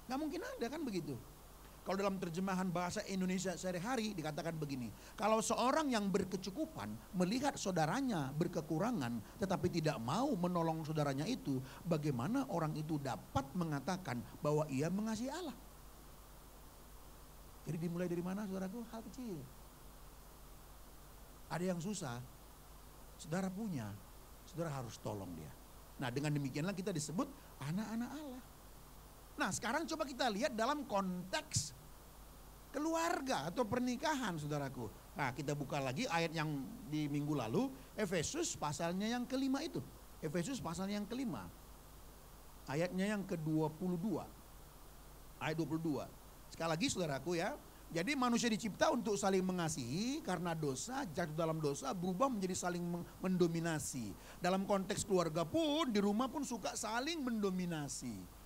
Nggak mungkin ada, kan begitu. Kalau dalam terjemahan bahasa Indonesia sehari-hari dikatakan begini, kalau seorang yang berkecukupan melihat saudaranya berkekurangan tetapi tidak mau menolong saudaranya itu, bagaimana orang itu dapat mengatakan bahwa ia mengasihi Allah? Jadi dimulai dari mana, saudaraku? Hal kecil. Ada yang susah, saudara punya, saudara harus tolong dia. Nah, dengan demikianlah kita disebut anak-anak Allah. Nah, sekarang coba kita lihat dalam konteks keluarga atau pernikahan, saudaraku. Nah, kita buka lagi ayat yang di minggu lalu, Efesus pasalnya yang kelima itu. Efesus pasalnya yang kelima. Ayatnya yang ke-22. Ayat 22. Sekali lagi, saudaraku ya. Jadi manusia dicipta untuk saling mengasihi, karena dosa, jatuh dalam dosa, berubah menjadi saling mendominasi. Dalam konteks keluarga pun, di rumah pun suka saling mendominasi.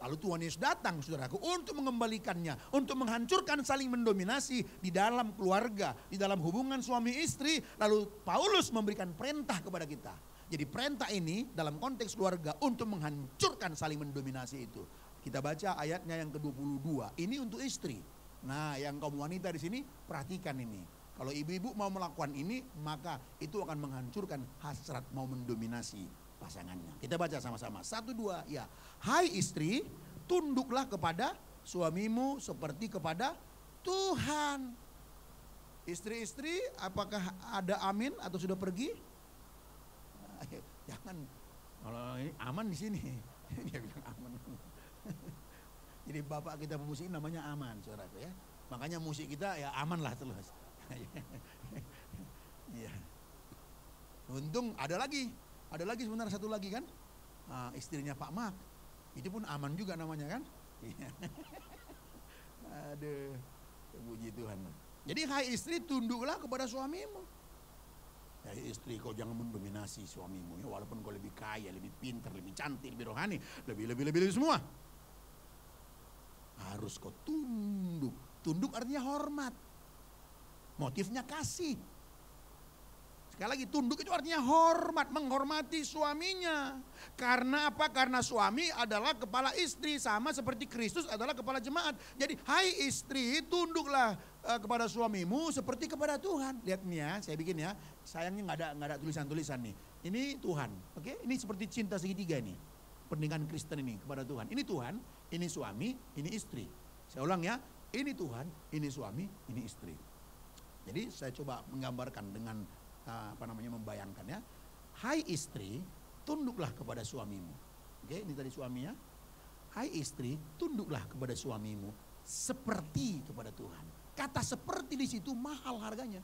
Lalu Tuhan Yesus datang, saudaraku, untuk mengembalikannya, untuk menghancurkan saling mendominasi di dalam keluarga, di dalam hubungan suami istri. Lalu Paulus memberikan perintah kepada kita. Jadi perintah ini dalam konteks keluarga untuk menghancurkan saling mendominasi itu. Kita baca ayatnya yang ke-22. Ini untuk istri. Nah, yang kaum wanita di sini perhatikan ini. Kalau ibu-ibu mau melakukan ini, maka itu akan menghancurkan hasrat mau mendominasi pasangannya. Kita baca sama-sama. 1, 2, ya. Hai istri, tunduklah kepada suamimu seperti kepada Tuhan. Istri-istri, apakah ada amin atau sudah pergi? Jangan, kalau ini aman di sini. Dia bilang aman. Jadi bapak kita pemusik namanya Aman, saudaraku ya. Makanya musik kita ya aman lah terus. Ya. Untung ada lagi sebenarnya satu lagi kan, istrinya Pak Mak, itu pun Aman juga namanya kan. Aduh, puji Tuhan. Jadi hai istri, tunduklah kepada suamimu. Hai istri, kau jangan mendominasi suamimu ya, walaupun kau lebih kaya, lebih pintar, lebih cantik, lebih rohani, lebih semua. Harus kau tunduk. Tunduk artinya hormat. Motifnya kasih. Sekali lagi, tunduk itu artinya hormat, menghormati suaminya. Karena apa? Karena suami adalah kepala istri, sama seperti Kristus adalah kepala jemaat. Jadi, hai istri, tunduklah kepada suamimu seperti kepada Tuhan. Lihat nih ya, saya bikin ya. Sayangnya nggak ada tulisan-tulisan nih. Ini Tuhan, oke? Ini seperti cinta segitiga nih. Pernikahan Kristen ini kepada Tuhan. Ini Tuhan, ini suami, ini istri. Saya ulang ya, ini Tuhan, ini suami, ini istri. Jadi saya coba menggambarkan dengan membayangkan ya. Hai istri, tunduklah kepada suamimu. Oke, ini tadi suaminya. Hai istri, tunduklah kepada suamimu seperti kepada Tuhan. Kata seperti di situ mahal harganya.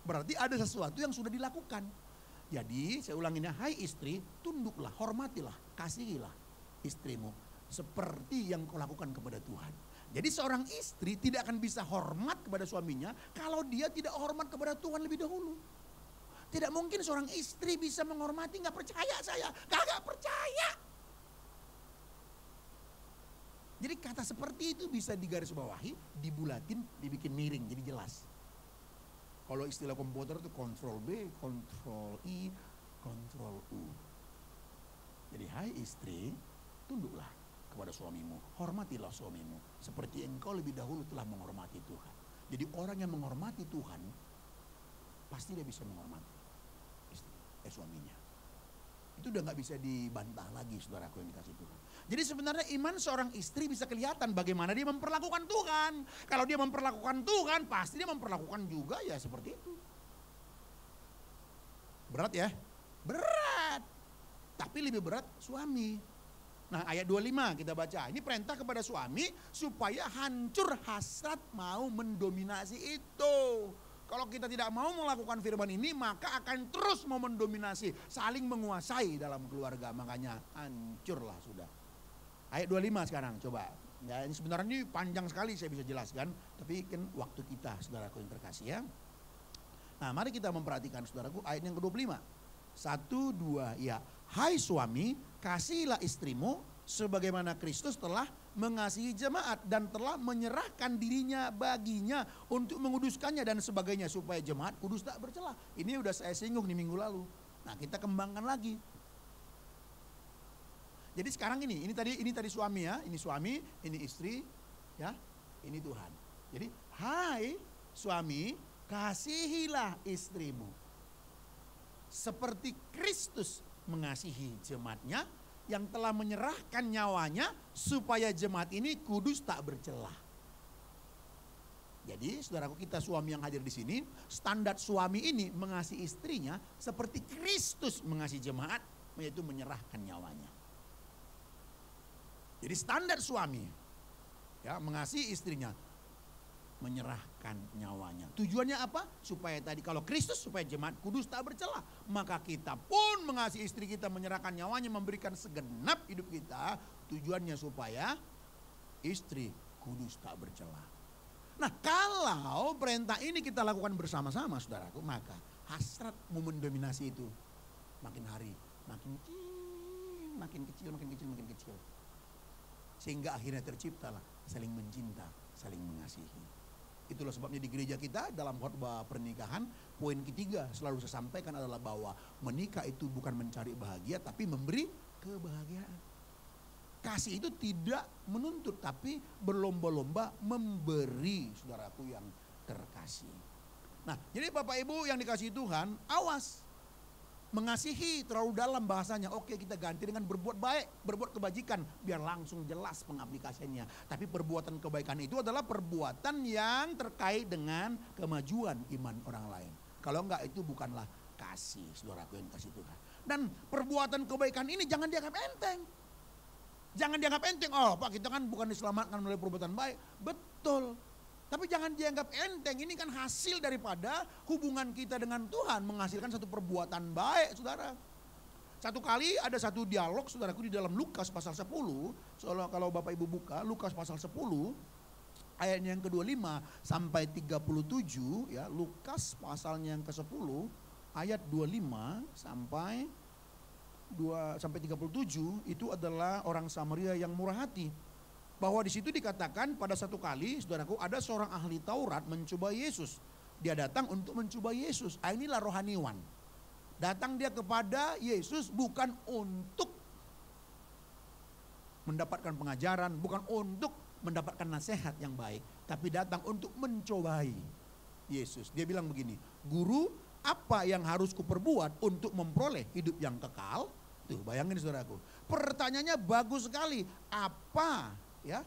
Berarti ada sesuatu yang sudah dilakukan. Jadi saya ulangin ya, hai istri, tunduklah, hormatilah, kasihilah istrimu seperti yang kau lakukan kepada Tuhan. Jadi seorang istri tidak akan bisa hormat kepada suaminya kalau dia tidak hormat kepada Tuhan lebih dahulu. Tidak mungkin seorang istri bisa menghormati, nggak percaya saya, kagak percaya. Jadi kata seperti itu bisa digarisbawahi, dibulatin, dibikin miring, jadi jelas. Kalau istilah komputer itu Ctrl B, Ctrl I, Ctrl U. Jadi hai istri, tunduklah kepada suamimu, hormatilah suamimu, seperti engkau lebih dahulu telah menghormati Tuhan. Jadi orang yang menghormati Tuhan, pasti dia bisa menghormati suaminya. Itu udah gak bisa dibantah lagi, saudaraku yang dikasih Tuhan. Jadi sebenarnya iman seorang istri bisa kelihatan bagaimana dia memperlakukan Tuhan. Kalau dia memperlakukan Tuhan, pasti dia memperlakukan juga ya seperti itu. Berat ya? Berat. Tapi lebih berat suami. Nah ayat 25 kita baca. Ini perintah kepada suami supaya hancur hasrat mau mendominasi itu. Kalau kita tidak mau melakukan firman ini, maka akan terus mau mendominasi, saling menguasai dalam keluarga. Makanya hancurlah sudah. Ayat 25 sekarang coba. Ya, ini sebenarnya ini panjang sekali saya bisa jelaskan, tapi kan waktu kita, saudaraku yang terkasih ya. Nah, mari kita memperhatikan saudaraku ayat yang ke-25. 1, 2, ya. Hai suami, kasihilah istrimu sebagaimana Kristus telah mengasihi jemaat dan telah menyerahkan dirinya baginya untuk menguduskannya dan sebagainya supaya jemaat kudus tak bercela. Ini udah saya singgung di minggu lalu. Nah, kita kembangkan lagi. Jadi sekarang ini tadi suami ya, ini suami, ini istri, ya, ini Tuhan. Jadi, hai suami, kasihilah istrimu seperti Kristus mengasihi jemaatnya yang telah menyerahkan nyawanya supaya jemaat ini kudus tak bercelah. Jadi saudaraku, kita suami yang hadir di sini, standar suami ini mengasihi istrinya seperti Kristus mengasihi jemaat, yaitu menyerahkan nyawanya. Jadi standar suami ya mengasihi istrinya, menyerahkan nyawanya. Tujuannya apa? Supaya tadi kalau Kristus supaya jemaat kudus tak bercelah, maka kita pun mengasihi istri kita, menyerahkan nyawanya, memberikan segenap hidup kita. Tujuannya supaya istri kudus tak bercelah. Nah, kalau perintah ini kita lakukan bersama-sama saudaraku, maka hasrat mau mendominasi itu makin hari makin kecil. Sehingga akhirnya terciptalah saling mencinta, saling mengasihi. Itulah sebabnya di gereja kita dalam khotbah pernikahan, poin ketiga selalu saya sampaikan adalah bahwa menikah itu bukan mencari bahagia, tapi memberi kebahagiaan. Kasih itu tidak menuntut, tapi berlomba-lomba memberi, saudaraku yang terkasih. Nah, jadi Bapak Ibu yang dikasihi Tuhan, awas. Mengasihi terlalu dalam bahasanya, oke kita ganti dengan berbuat baik, berbuat kebajikan, biar langsung jelas pengaplikasiannya. Tapi perbuatan kebaikan itu adalah perbuatan yang terkait dengan kemajuan iman orang lain. Kalau enggak, itu bukanlah kasih, saudaraku yang kasih Tuhan. Dan perbuatan kebaikan ini jangan dianggap enteng. Jangan dianggap enteng, oh Pak kita kan bukan diselamatkan melalui perbuatan baik. Betul. Tapi jangan dianggap enteng, ini kan hasil daripada hubungan kita dengan Tuhan menghasilkan satu perbuatan baik, saudara. Satu kali ada satu dialog, saudaraku, di dalam Lukas pasal 10. Soalnya kalau Bapak Ibu buka Lukas pasal 10, ayatnya yang ke-25 sampai 37, ya, Lukas pasalnya yang ke-10, ayat 25 sampai 37, itu adalah orang Samaria yang murah hati. Bahwa di situ dikatakan pada satu kali, saudaraku, ada seorang ahli Taurat mencoba Yesus. Dia datang untuk mencoba Yesus. Inilah rohaniwan. Datang dia kepada Yesus bukan untuk mendapatkan pengajaran, bukan untuk mendapatkan nasihat yang baik, tapi datang untuk mencobai Yesus. Dia bilang begini, "Guru, apa yang harus kuperbuat untuk memperoleh hidup yang kekal?" Tuh, bayangin saudaraku. Pertanyaannya bagus sekali. Apa ya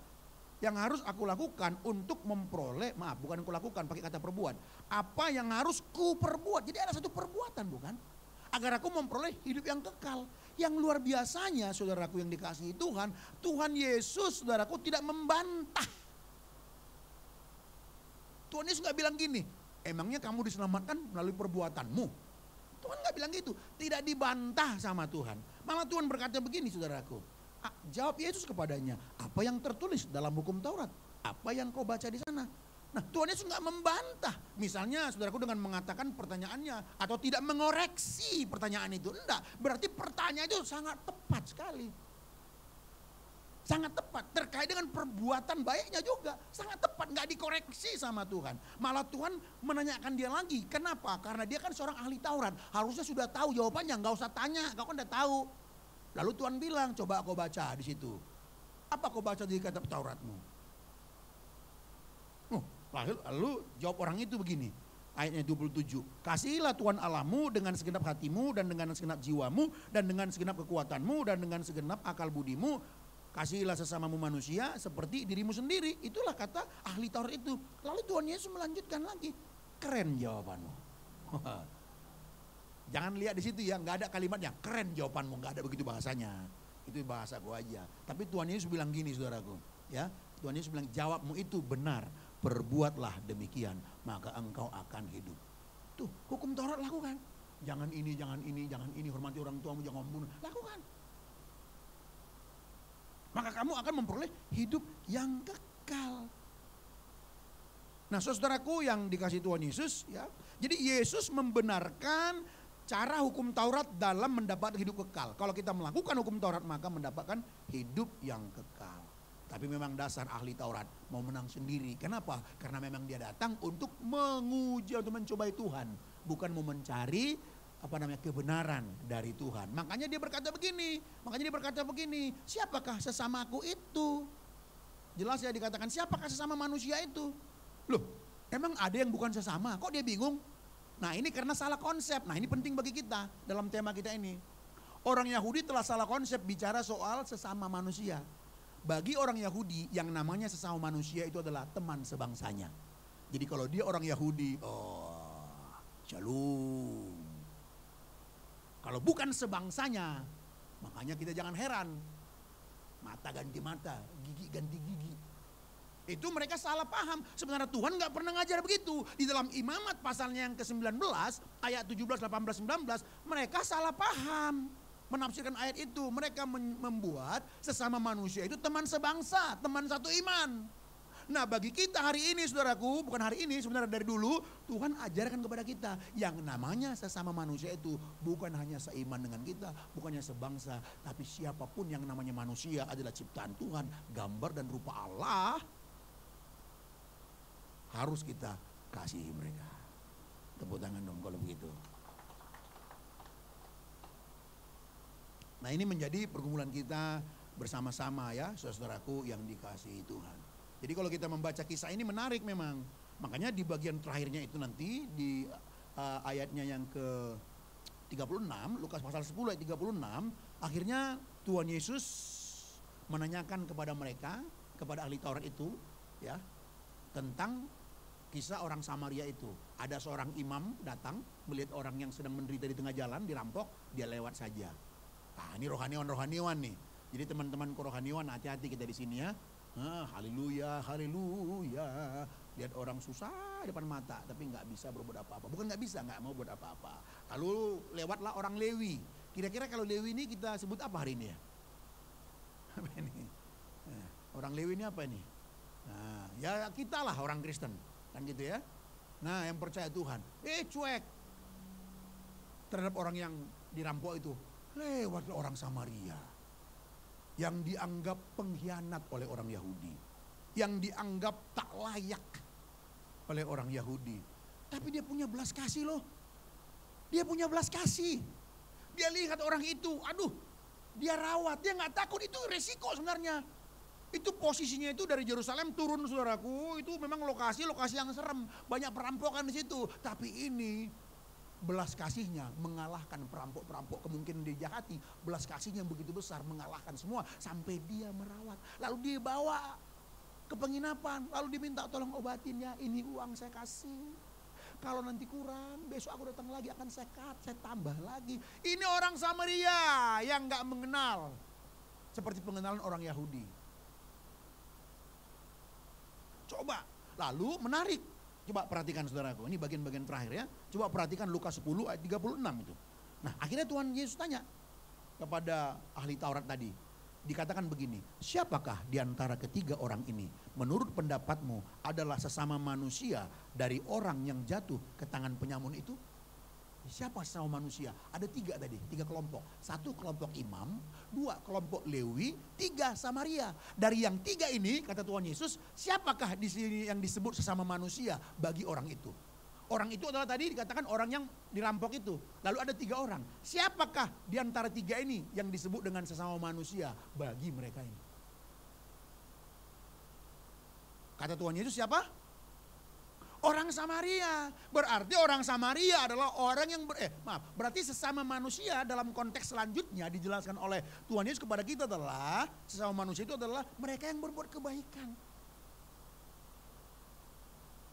yang harus aku lakukan untuk memperoleh, bukan aku lakukan, pakai kata perbuat. Apa yang harus ku perbuat? Jadi ada satu perbuatan, bukan? Agar aku memperoleh hidup yang kekal. Yang luar biasanya, saudaraku yang dikasihi Tuhan, Tuhan Yesus, saudaraku, tidak membantah. Tuhan Yesus gak bilang gini, emangnya kamu diselamatkan melalui perbuatanmu? Tuhan gak bilang gitu. Tidak dibantah sama Tuhan. Malah Tuhan berkata begini, saudaraku. Jawab Yesus kepadanya, apa yang tertulis dalam hukum Taurat? Apa yang kau baca di sana? Nah, Tuhan Yesus nggak membantah. Misalnya, saudaraku, dengan mengatakan pertanyaannya atau tidak mengoreksi pertanyaan itu, enggak. Berarti pertanyaan itu sangat tepat sekali. Sangat tepat, terkait dengan perbuatan baiknya juga. Sangat tepat, gak dikoreksi sama Tuhan. Malah Tuhan menanyakan dia lagi. Kenapa? Karena dia kan seorang ahli Taurat. Harusnya sudah tahu jawabannya, gak usah tanya, kau kan udah tahu. Lalu Tuhan bilang, coba kau baca di situ. Apa kau baca di kitab Tauratmu? Lalu jawab orang itu begini. Ayatnya 27. Kasihilah Tuhan Allahmu dengan segenap hatimu dan dengan segenap jiwamu dan dengan segenap kekuatanmu dan dengan segenap akal budimu. Kasihilah sesamamu manusia seperti dirimu sendiri. Itulah kata ahli Taurat itu. Lalu Tuhan Yesus melanjutkan lagi. Keren jawabanmu. Jangan lihat di situ ya, nggak ada kalimatnya. Keren jawabanmu, nggak ada begitu bahasanya. Itu bahasa gua aja. Tapi Tuhan Yesus bilang gini, saudaraku. Ya, Tuhan Yesus bilang jawabmu itu benar. Perbuatlah demikian, maka engkau akan hidup. Tuh, hukum Taurat lakukan. Jangan ini, jangan ini, jangan ini. Hormati orang tuamu, jangan membunuh. Lakukan. Maka kamu akan memperoleh hidup yang kekal. Nah, saudaraku yang dikasih Tuhan Yesus, ya. Jadi Yesus membenarkan cara hukum Taurat dalam mendapatkan hidup kekal. Kalau kita melakukan hukum Taurat maka mendapatkan hidup yang kekal. Tapi memang dasar ahli Taurat mau menang sendiri. Kenapa? Karena memang dia datang untuk menguji, untuk mencobai Tuhan, bukan mau mencari kebenaran dari Tuhan. Makanya dia berkata begini, siapakah sesamaku itu? Jelas ya dikatakan, siapakah sesama manusia itu? Loh, emang ada yang bukan sesama? Kok dia bingung? Nah, ini karena salah konsep. Nah, ini penting bagi kita dalam tema kita ini. Orang Yahudi telah salah konsep bicara soal sesama manusia. Bagi orang Yahudi yang namanya sesama manusia itu adalah teman sebangsanya. Jadi kalau dia orang Yahudi, shalom. Kalau bukan sebangsanya, makanya kita jangan heran. Mata ganti mata, gigi ganti gigi. Itu mereka salah paham. Sebenarnya Tuhan gak pernah ngajar begitu. Di dalam Imamat pasalnya yang ke-19, ayat 17, 18, 19, mereka salah paham. Menafsirkan ayat itu. Mereka membuat sesama manusia itu teman sebangsa, teman satu iman. Nah, bagi kita hari ini, saudaraku, bukan hari ini, sebenarnya dari dulu Tuhan ajarkan kepada kita yang namanya sesama manusia itu bukan hanya seiman dengan kita, bukannya sebangsa, tapi siapapun yang namanya manusia adalah ciptaan Tuhan, gambar dan rupa Allah, harus kita kasihi mereka. Tepuk tangan dong kalau begitu. Nah, ini menjadi pergumulan kita bersama-sama ya, saudaraku yang dikasihi Tuhan. Jadi kalau kita membaca kisah ini menarik memang. Makanya di bagian terakhirnya itu nanti di ayatnya yang ke-36, Lukas pasal 10 ayat 36, akhirnya Tuhan Yesus menanyakan kepada mereka, kepada ahli Taurat itu, ya, tentang kisah orang Samaria itu. Ada seorang imam datang melihat orang yang sedang menderita di tengah jalan, dirampok, dia lewat saja. Nah, ini rohaniwan nih. Jadi teman-teman kerohaniwan, hati-hati kita di sini ya. Haleluya, haleluya. Lihat orang susah depan mata, tapi nggak bisa berbuat apa-apa. Bukan nggak bisa, nggak mau buat apa-apa. Lalu lewatlah orang Lewi. Kira-kira kalau Lewi ini kita sebut apa hari ini ya? Apa ini? Orang Lewi ini apa ini? Nah, ya kita lah orang Kristen, kan gitu ya. Nah, yang percaya Tuhan, cuek terhadap orang yang dirampok itu. Lewatlah orang Samaria yang dianggap pengkhianat oleh orang Yahudi, yang dianggap tak layak oleh orang Yahudi. Tapi dia punya belas kasih loh. Dia punya belas kasih. Dia lihat orang itu, aduh, dia rawat, dia nggak takut. Itu resiko sebenarnya. Itu posisinya itu dari Yerusalem turun, saudaraku, itu memang lokasi yang serem, banyak perampokan di situ. Tapi ini belas kasihnya mengalahkan perampok-perampok, kemungkinan dijahati, belas kasihnya yang begitu besar mengalahkan semua sampai dia merawat. Lalu dibawa ke penginapan, lalu diminta tolong obatin ya, ini uang saya kasih. Kalau nanti kurang, besok aku datang lagi akan saya tambah lagi. Ini orang Samaria yang nggak mengenal seperti pengenalan orang Yahudi. Coba, lalu menarik. Coba perhatikan saudaraku, ini bagian-bagian terakhir ya. Coba perhatikan Lukas 10 ayat 36 itu. Nah, akhirnya Tuhan Yesus tanya kepada ahli Taurat tadi. Dikatakan begini, siapakah di antara ketiga orang ini menurut pendapatmu adalah sesama manusia dari orang yang jatuh ke tangan penyamun itu? Siapa sesama manusia? Ada 3 tadi, 3 kelompok. 1 kelompok imam, 2 kelompok Lewi, 3 Samaria. Dari yang 3 ini, kata Tuhan Yesus, siapakah di sini yang disebut sesama manusia bagi orang itu? Orang itu adalah tadi dikatakan orang yang dirampok itu. Lalu ada 3 orang. Siapakah di antara 3 ini yang disebut dengan sesama manusia bagi mereka ini? Kata Tuhan Yesus siapa? Orang Samaria. Berarti orang Samaria adalah orang yang berarti sesama manusia dalam konteks selanjutnya dijelaskan oleh Tuhan Yesus kepada kita adalah sesama manusia itu adalah mereka yang berbuat kebaikan.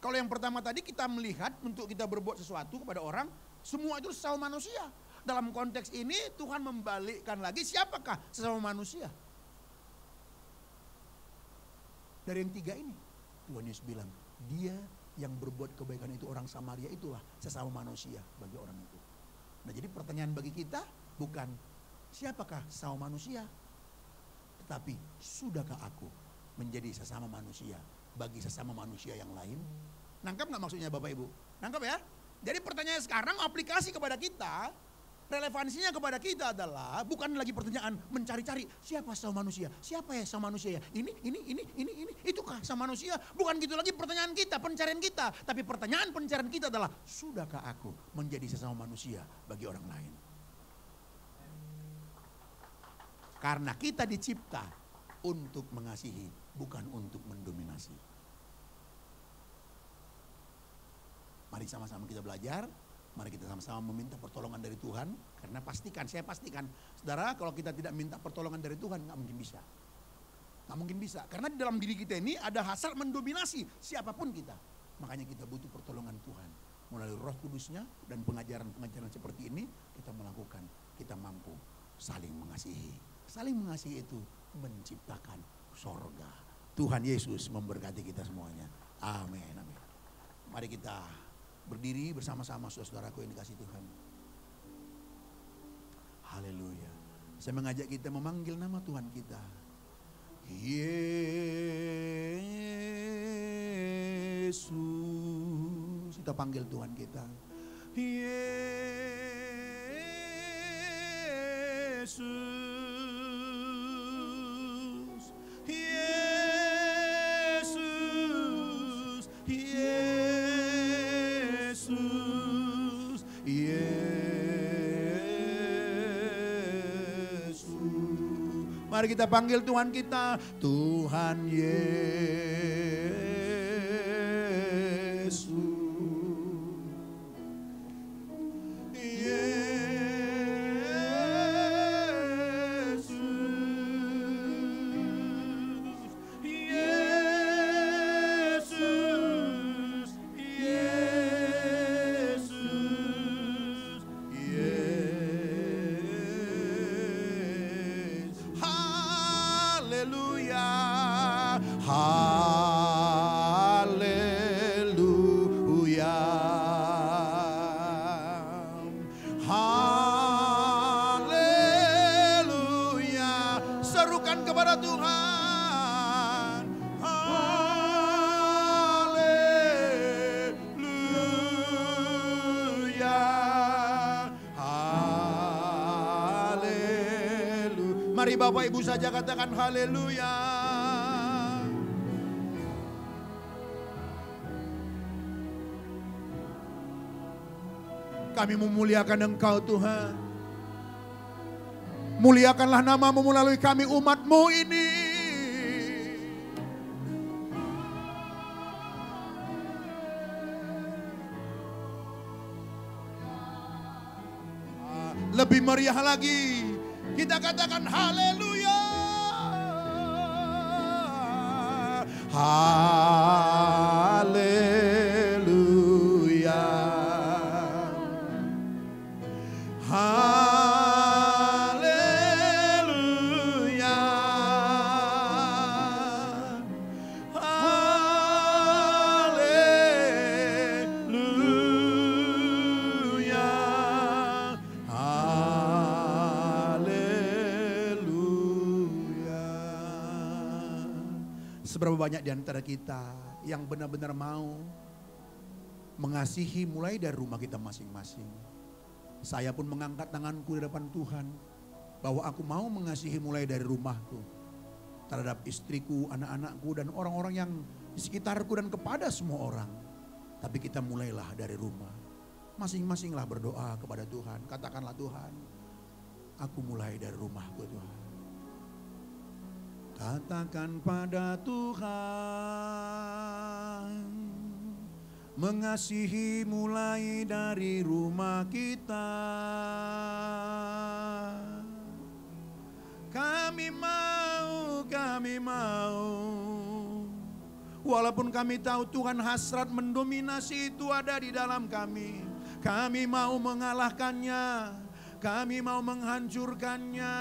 Kalau yang pertama tadi kita melihat untuk kita berbuat sesuatu kepada orang, semua itu sesama manusia. Dalam konteks ini Tuhan membalikkan lagi, siapakah sesama manusia? Dari yang 3 ini, Tuhan Yesus bilang, dia yang berbuat kebaikan itu orang Samaria itulah sesama manusia bagi orang itu. Nah, jadi pertanyaan bagi kita bukan siapakah sesama manusia, tetapi sudahkah aku menjadi sesama manusia bagi sesama manusia yang lain? Nangkap nggak maksudnya Bapak Ibu? Nangkap ya? Jadi pertanyaan sekarang aplikasi kepada kita, relevansinya kepada kita adalah bukan lagi pertanyaan mencari-cari siapa sama manusia, siapa ya sama manusia ya, ini, itukah sama manusia? Bukan gitu lagi pertanyaan kita, pencarian kita. Tapi pertanyaan pencarian kita adalah sudahkah aku menjadi sesama manusia bagi orang lain? Karena kita dicipta untuk mengasihi, bukan untuk mendominasi. Mari sama-sama kita belajar. Mari kita sama-sama meminta pertolongan dari Tuhan. Karena saya pastikan, saudara, kalau kita tidak minta pertolongan dari Tuhan, nggak mungkin bisa. Nggak mungkin bisa. Karena di dalam diri kita ini ada hasrat mendominasi siapapun kita. Makanya kita butuh pertolongan Tuhan. Melalui Roh Kudusnya dan pengajaran-pengajaran seperti ini, kita melakukan, kita mampu saling mengasihi. Saling mengasihi itu menciptakan sorga. Tuhan Yesus memberkati kita semuanya. Amin, amin. Mari kita berdiri bersama-sama saudaraku yang dikasihi Tuhan. Haleluya. Saya mengajak kita memanggil nama Tuhan kita. Yesus. Kita panggil Tuhan kita. Yesus. Yesus. Yesus. Yesus. Mari kita panggil Tuhan kita. Tuhan Yesus. Mari Bapak Ibu saja katakan haleluya. Kami memuliakan Engkau Tuhan. Muliakanlah nama-Mu melalui kami umat-Mu ini. Lebih meriah lagi. Kita katakan haleluya. Haleluya. Haleluya. Seberapa banyak di antara kita yang benar-benar mau mengasihi mulai dari rumah kita masing-masing. Saya pun mengangkat tanganku di depan Tuhan, bahwa aku mau mengasihi mulai dari rumahku, terhadap istriku, anak-anakku, dan orang-orang yang di sekitarku, dan kepada semua orang. Tapi kita mulailah dari rumah. Masing-masinglah berdoa kepada Tuhan. Katakanlah, Tuhan, aku mulai dari rumahku Tuhan. Katakan pada Tuhan, mengasihi mulai dari rumah kita. Kami mau. Walaupun kami tahu Tuhan hasrat mendominasi itu ada di dalam kami. Kami mau mengalahkannya. Kami mau menghancurkannya.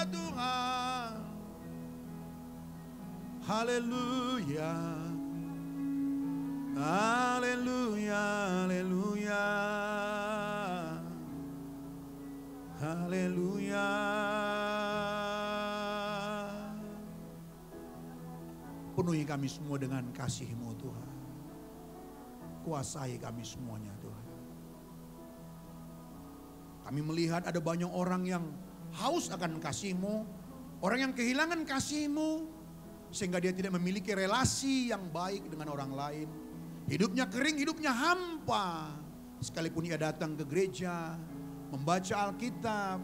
Tuhan. Haleluya. Haleluya. Haleluya. Haleluya. Penuhi kami semua dengan kasih-Mu Tuhan. Kuasai kami semuanya Tuhan. Kami melihat ada banyak orang yang haus akan kasih-Mu. Orang yang kehilangan kasih-Mu. Sehingga dia tidak memiliki relasi yang baik dengan orang lain. Hidupnya kering, hidupnya hampa. Sekalipun ia datang ke gereja, membaca Alkitab,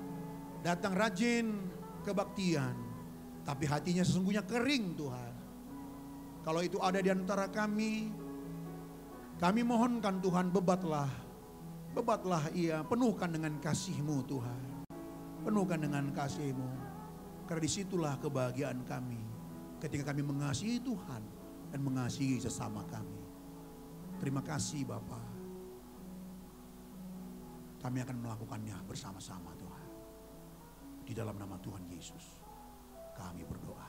datang rajin kebaktian. Tapi hatinya sesungguhnya kering Tuhan. Kalau itu ada di antara kami mohonkan Tuhan, bebatlah ia, penuhkan dengan kasih-Mu Tuhan. Penuhkan dengan kasih-Mu. Karena disitulah kebahagiaan kami. Ketika kami mengasihi Tuhan dan mengasihi sesama kami. Terima kasih Bapa. Kami akan melakukannya bersama-sama Tuhan. Di dalam nama Tuhan Yesus kami berdoa.